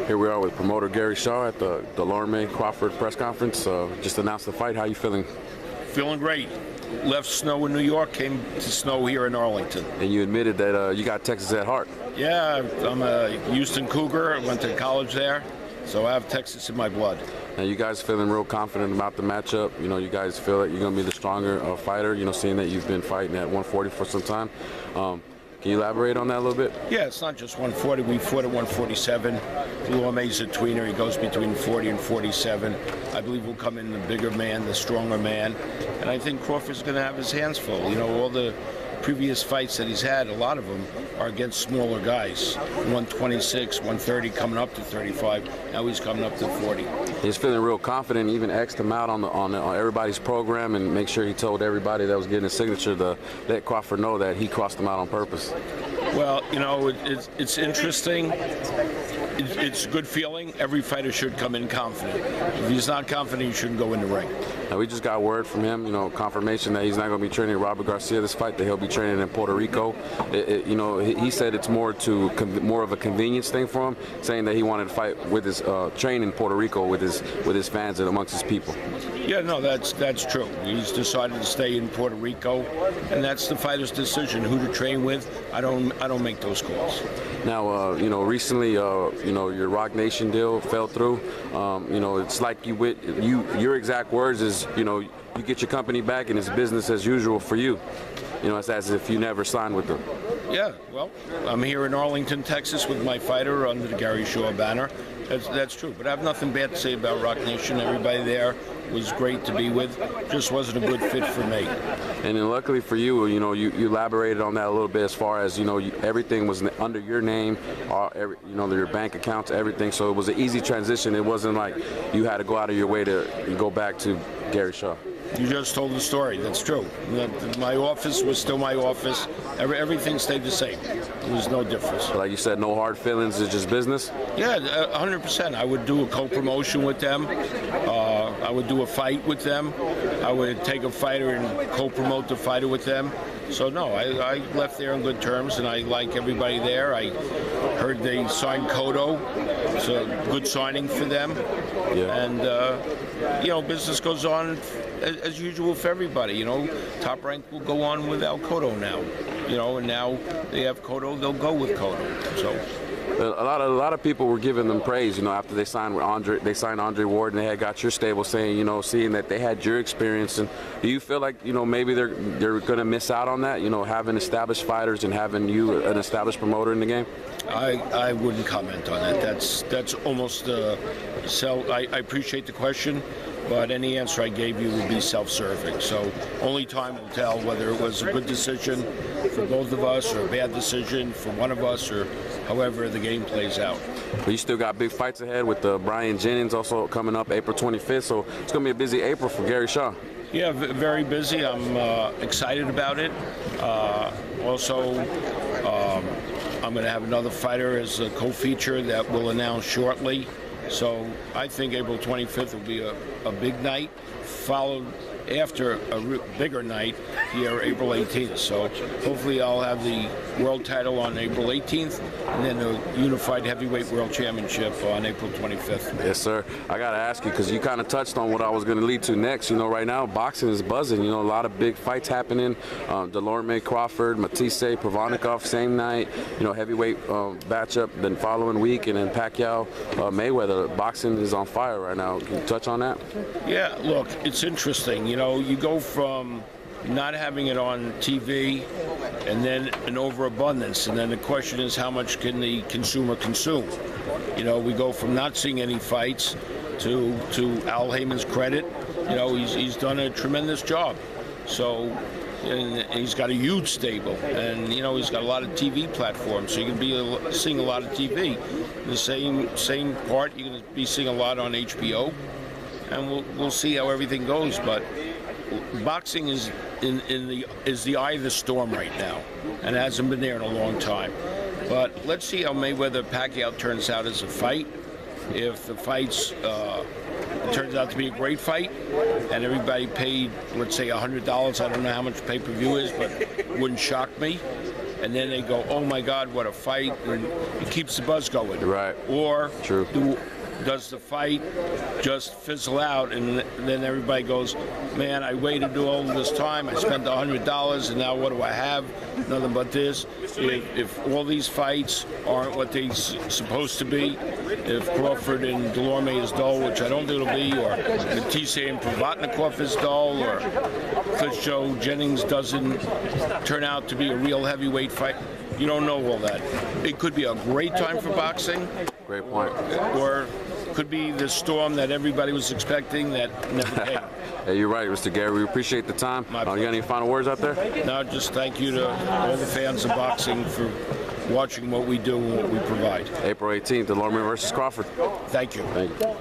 Here we are with promoter Gary Shaw at the Dulorme Vs Crawford press conference. Just announced the fight. How you feeling? Feeling great. Left snow in New York, came to snow here in Arlington. And you admitted that you got Texas at heart. Yeah, I'm a Houston Cougar. I went to college there, so I have Texas in my blood. Now you guys feeling real confident about the matchup. You know, you guys feel that you're going to be the stronger fighter, you know, seeing that you've been fighting at 140 for some time. Can you elaborate on that a little bit? Yeah, it's not just 140. We fought at 147. Dulorme's a tweener. He goes between 40 and 47. I believe we'll come in the bigger man, the stronger man. And I think Crawford's going to have his hands full. You know, all the previous fights that he's had, a lot of them are against smaller guys. 126, 130, coming up to 35. Now he's coming up to 40. He's feeling real confident. Even X'd him out on everybody's program and make sure he told everybody that was getting his signature to let Crawford know that he crossed him out on purpose. Well, you know, it's interesting. It's a good feeling. Every fighter should come in confident. If he's not confident, he shouldn't go in the ring. Now, we just got word from him, you know, confirmation that he's not going to be training Robert Garcia this fight, that he'll be training in Puerto Rico. You know, he said it's more of a convenience thing for him, saying that he wanted to fight with his train in Puerto Rico with his fans and amongst his people. Yeah, no, that's true. He's decided to stay in Puerto Rico, and that's the fighter's decision who to train with. I don't make those calls. Now, you know, recently, you know, your Roc Nation deal fell through. You know, it's like your exact words is, you know, you get your company back and it's business as usual for you. You know, it's as if you never signed with them. Yeah, well, I'm here in Arlington, Texas with my fighter under the Gary Shaw banner. That's true, but I have nothing bad to say about Roc Nation. Everybody there was great to be with. Just wasn't a good fit for me. And then luckily for you, you know, you elaborated on that a little bit as far as, you know, everything was under your name, you know, your bank accounts, everything. So it was an easy transition. It wasn't like you had to go out of your way to go back to Gary Shaw. You just told the story. That's true. My office was still my office. Everything stayed the same. There was no difference. Like you said, no hard feelings. It's just business? Yeah, 100%. I would do a co-promotion with them. I would do a fight with them. I would take a fighter and co-promote the fighter with them. So, no, I left there on good terms, and I like everybody there. I heard they signed Cotto. It's a good signing for them. Yeah. And, you know, business goes on as usual for everybody. You know, Top Rank will go on without Cotto now. You know, and now they have Cotto, they'll go with Cotto. So. A lot of people were giving them praise, you know, after they signed with Andre. They signed Andre Ward, and they had got your stable, saying, you know, seeing that they had your experience. And do you feel like, you know, maybe they're going to miss out on that, you know, having established fighters and having you an established promoter in the game? I wouldn't comment on that. That's almost I appreciate the question, but any answer I gave you would be self-serving. So only time will tell whether it was a good decision for both of us or a bad decision for one of us, or however the game plays out. But you still got big fights ahead with Brian Jennings also coming up April 25th, so it's going to be a busy April for Gary Shaw. Yeah, very busy. I'm excited about it. Also, I'm going to have another fighter as a co-feature that we'll announce shortly. So I think April 25th will be a big night, followed after a bigger night here, April 18th. So hopefully I'll have the world title on April 18th, and then the Unified Heavyweight World Championship on April 25th. Yes, sir. I got to ask you, because you kind of touched on what I was going to lead to next. You know, right now, boxing is buzzing. You know, a lot of big fights happening. Dulorme Crawford, Matisse, Provonikov, same night. You know, heavyweight matchup the following week, and then Pacquiao, Mayweather. Boxing is on fire right now. Can you touch on that? Yeah, look, it's interesting. You know, you go from not having it on TV and then an overabundance, and then the question is how much can the consumer consume? You know, we go from not seeing any fights to Al Heyman's credit, you know, he's done a tremendous job. So, and he's got a huge stable, and you know, he's got a lot of TV platforms, so you can be seeing a lot of TV. The same part, you're going to be seeing a lot on HBO, and we'll see how everything goes. But boxing is the eye of the storm right now, and it hasn't been there in a long time. But let's see how Mayweather Pacquiao turns out as a fight. If the fight's turns out to be a great fight, and everybody paid, let's say, $100. I don't know how much pay-per-view is, but it wouldn't shock me. and then they go, oh my God, what a fight, and it keeps the buzz going. Right. Or True. Does the fight just fizzle out, and then everybody goes, man, I waited all this time, I spent $100, and now what do I have? Nothing but this. If all these fights aren't what they're supposed to be, if Crawford and Dulorme is dull, which I don't think it'll be, or Matisse and Provodnikov is dull, or because Joe Jennings doesn't turn out to be a real heavyweight fight, you don't know all that. It could be a great time for boxing. Great point. Or could be the storm that everybody was expecting that never came. Hey, you're right, Mr. Gary. We appreciate the time. You got any final words out there? No, just thank you to all the fans of boxing for watching what we do and what we provide. April 18th, Dulorme versus Crawford. Thank you. Thank you.